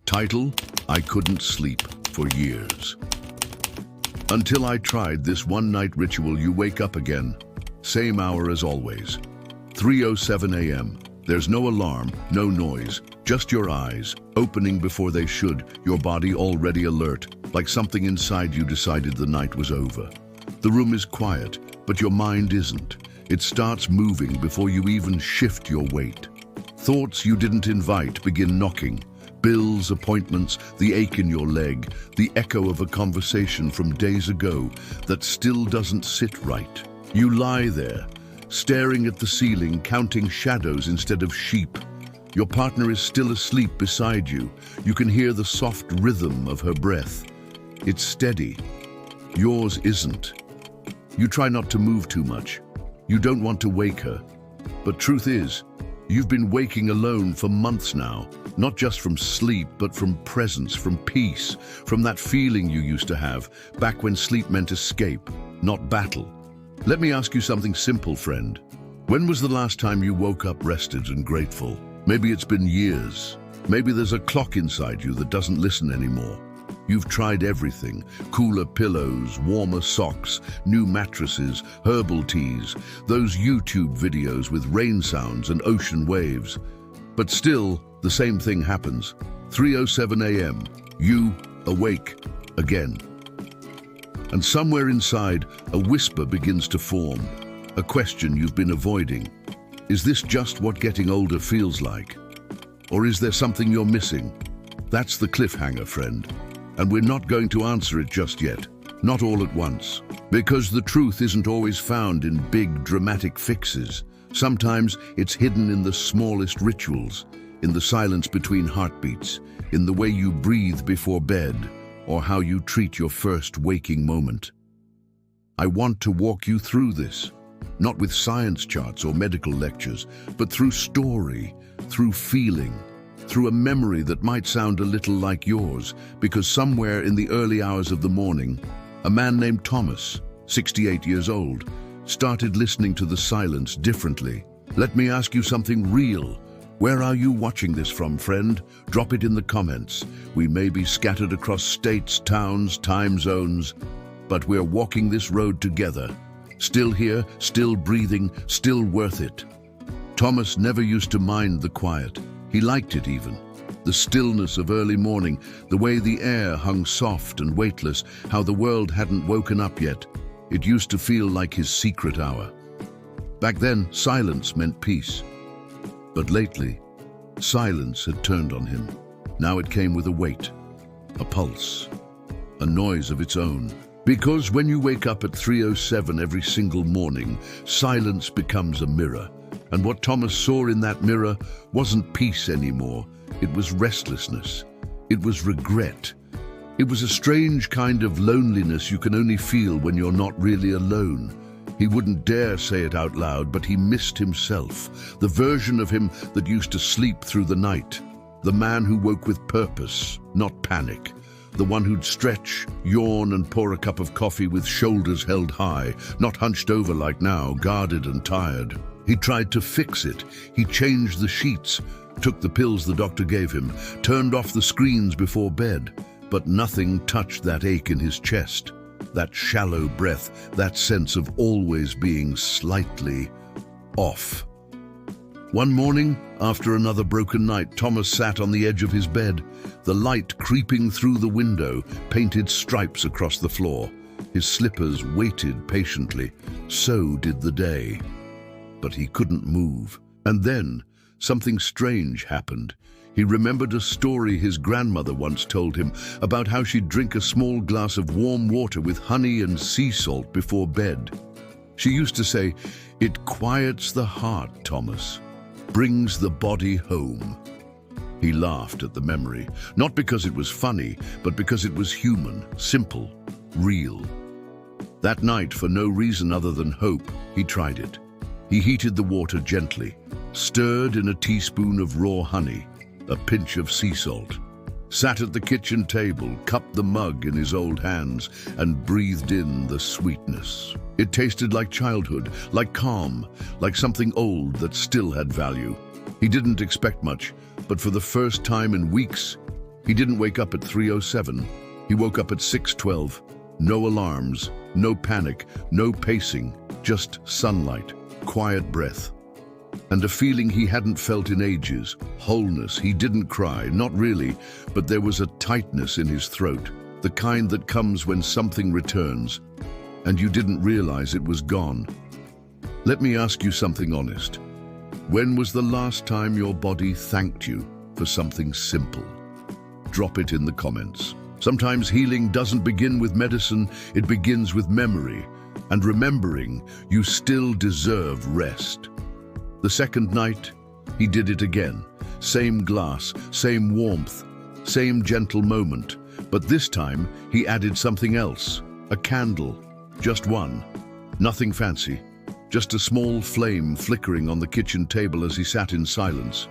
Title: I couldn't sleep for years. Until I tried this one-night ritual. You wake up again. Same hour as always. 3:07 a.m. There's no alarm, no noise, just your eyes, opening before they should, your body already alert, like something inside you decided the night was over. The room is quiet, but your mind isn't. It starts moving before you even shift your weight. Thoughts you didn't invite begin knocking. Bills, appointments, the ache in your leg, the echo of a conversation from days ago that still doesn't sit right. You lie there, staring at the ceiling, counting shadows instead of sheep. Your partner is still asleep beside you. You can hear the soft rhythm of her breath. It's steady. Yours isn't. You try not to move too much. You don't want to wake her. But truth is, you've been waking alone for months now, not just from sleep, but from presence, from peace, from that feeling you used to have, back when sleep meant escape, not battle. Let me ask you something simple, friend. When was the last time you woke up rested and grateful? Maybe it's been years. Maybe there's a clock inside you that doesn't listen anymore. You've tried everything: cooler pillows, warmer socks, new mattresses, herbal teas, those YouTube videos with rain sounds and ocean waves. But still, the same thing happens. 3:07 a.m., you awake again. And somewhere inside, a whisper begins to form, a question you've been avoiding. Is this just what getting older feels like? Or is there something you're missing? That's the cliffhanger, friend. And we're not going to answer it just yet, not all at once. Because the truth isn't always found in big, dramatic fixes. Sometimes it's hidden in the smallest rituals, in the silence between heartbeats, in the way you breathe before bed, or how you treat your first waking moment. I want to walk you through this, not with science charts or medical lectures, but through story, through feeling, through a memory that might sound a little like yours, because somewhere in the early hours of the morning, a man named Thomas, 68 years old, started listening to the silence differently. Let me ask you something real. Where are you watching this from, friend? Drop it in the comments. We may be scattered across states, towns, time zones, but we're walking this road together. Still here, still breathing, still worth it. Thomas never used to mind the quiet. He liked it even. The stillness of early morning, the way the air hung soft and weightless, how the world hadn't woken up yet. It used to feel like his secret hour. Back then, silence meant peace. But lately, silence had turned on him. Now it came with a weight, a pulse, a noise of its own. Because when you wake up at 3:07 every single morning, silence becomes a mirror. And what Thomas saw in that mirror wasn't peace anymore. It was restlessness. It was regret. It was a strange kind of loneliness you can only feel when you're not really alone. He wouldn't dare say it out loud, but he missed himself, the version of him that used to sleep through the night, the man who woke with purpose, not panic, the one who'd stretch, yawn, and pour a cup of coffee with shoulders held high, not hunched over like now, guarded and tired. He tried to fix it. He changed the sheets, took the pills the doctor gave him, turned off the screens before bed, but nothing touched that ache in his chest. That shallow breath, that sense of always being slightly off. One morning, after another broken night, Thomas sat on the edge of his bed. The light creeping through the window painted stripes across the floor. His slippers waited patiently. So did the day. But he couldn't move. And then, something strange happened. He remembered a story his grandmother once told him about how she'd drink a small glass of warm water with honey and sea salt before bed. She used to say, "It quiets the heart, Thomas, brings the body home." He laughed at the memory, not because it was funny, but because it was human, simple, real. That night, for no reason other than hope, he tried it. He heated the water gently, stirred in a teaspoon of raw honey, a pinch of sea salt, sat at the kitchen table, cupped the mug in his old hands, and breathed in the sweetness. It tasted like childhood, like calm, like something old that still had value. He didn't expect much, but for the first time in weeks, He didn't wake up at 3:07. He woke up at 6:12. No alarms, no panic, no pacing, just sunlight, quiet breath. And a feeling he hadn't felt in ages, wholeness. He didn't cry, not really, but there was a tightness in his throat, the kind that comes when something returns, and you didn't realize it was gone. Let me ask you something honest. When was the last time your body thanked you for something simple? Drop it in the comments. Sometimes healing doesn't begin with medicine, it begins with memory, and remembering you still deserve rest. The second night, he did it again. Same glass, same warmth, same gentle moment. But this time, he added something else. A candle. Just one. Nothing fancy. Just a small flame flickering on the kitchen table as he sat in silence.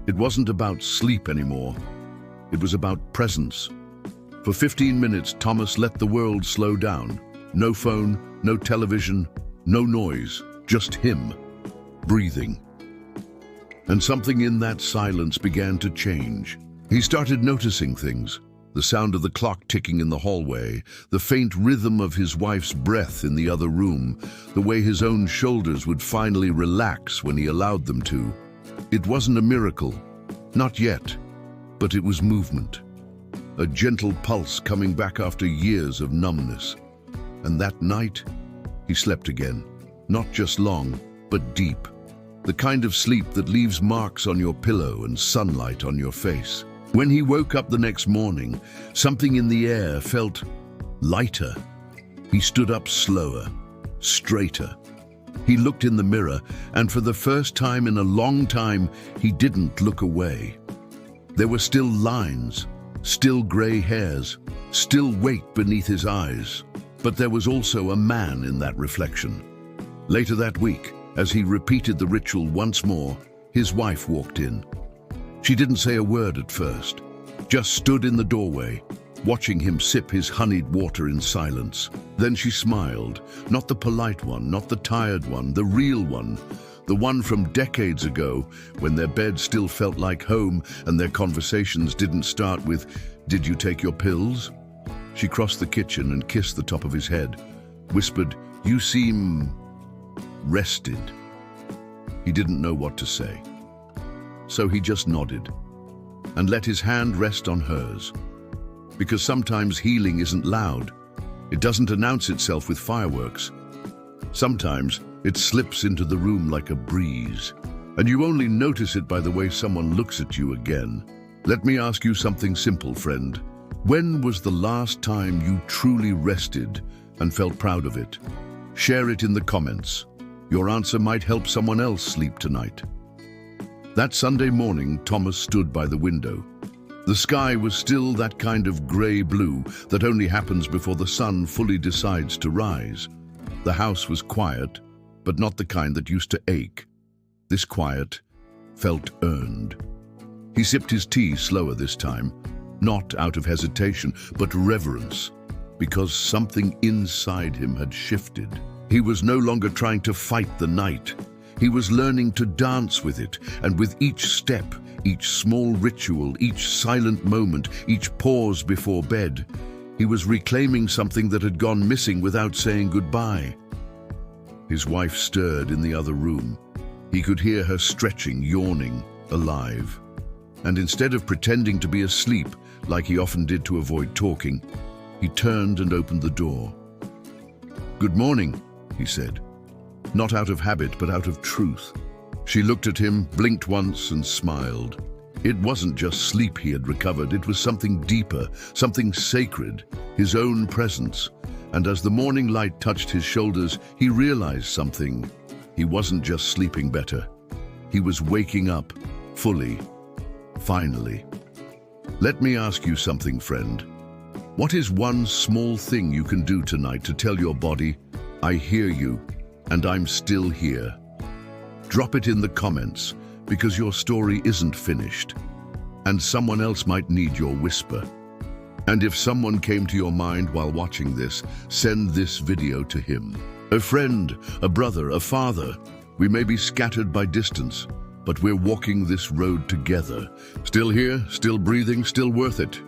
It wasn't about sleep anymore. It was about presence. For 15 minutes, Thomas let the world slow down. No phone, no television, no noise, just him, breathing. And something in that silence began to change. He started noticing things. The sound of the clock ticking in the hallway, the faint rhythm of his wife's breath in the other room, the way his own shoulders would finally relax when he allowed them to. It wasn't a miracle, not yet, but it was movement. A gentle pulse coming back after years of numbness. And that night, he slept again. Not just long, but deep. The kind of sleep that leaves marks on your pillow and sunlight on your face. When he woke up the next morning, something in the air felt lighter. He stood up slower, straighter. He looked in the mirror, and for the first time in a long time, he didn't look away. There were still lines, still gray hairs, still weight beneath his eyes. But there was also a man in that reflection. Later that week, as he repeated the ritual once more, his wife walked in. She didn't say a word at first, just stood in the doorway, watching him sip his honeyed water in silence. Then she smiled, not the polite one, not the tired one, the real one, the one from decades ago, when their bed still felt like home and their conversations didn't start with, "Did you take your pills?" She crossed the kitchen and kissed the top of his head, whispered, "You seem rested." He didn't know what to say. So he just nodded and let his hand rest on hers. Because sometimes healing isn't loud. It doesn't announce itself with fireworks. Sometimes it slips into the room like a breeze, and you only notice it by the way someone looks at you again. Let me ask you something simple, friend. When was the last time you truly rested and felt proud of it? Share it in the comments. Your answer might help someone else sleep tonight. That Sunday morning, Thomas stood by the window. The sky was still that kind of grey blue that only happens before the sun fully decides to rise. The house was quiet, but not the kind that used to ache. This quiet felt earned. He sipped his tea slower this time, not out of hesitation, but reverence, because something inside him had shifted. He was no longer trying to fight the night. He was learning to dance with it, and with each step, each small ritual, each silent moment, each pause before bed, he was reclaiming something that had gone missing without saying goodbye. His wife stirred in the other room. He could hear her stretching, yawning, alive. And instead of pretending to be asleep, like he often did to avoid talking, he turned and opened the door. "Good morning," he said. Not out of habit, but out of truth. She looked at him, blinked once, and smiled. It wasn't just sleep he had recovered, it was something deeper, something sacred, his own presence. And as the morning light touched his shoulders, he realized something. He wasn't just sleeping better. He was waking up, fully, finally. Let me ask you something, friend. What is one small thing you can do tonight to tell your body, "I hear you, and I'm still here"? Drop it in the comments, because your story isn't finished, and someone else might need your whisper. And if someone came to your mind while watching this, send this video to him. A friend, a brother, a father. We may be scattered by distance, but we're walking this road together. Still here, still breathing, still worth it.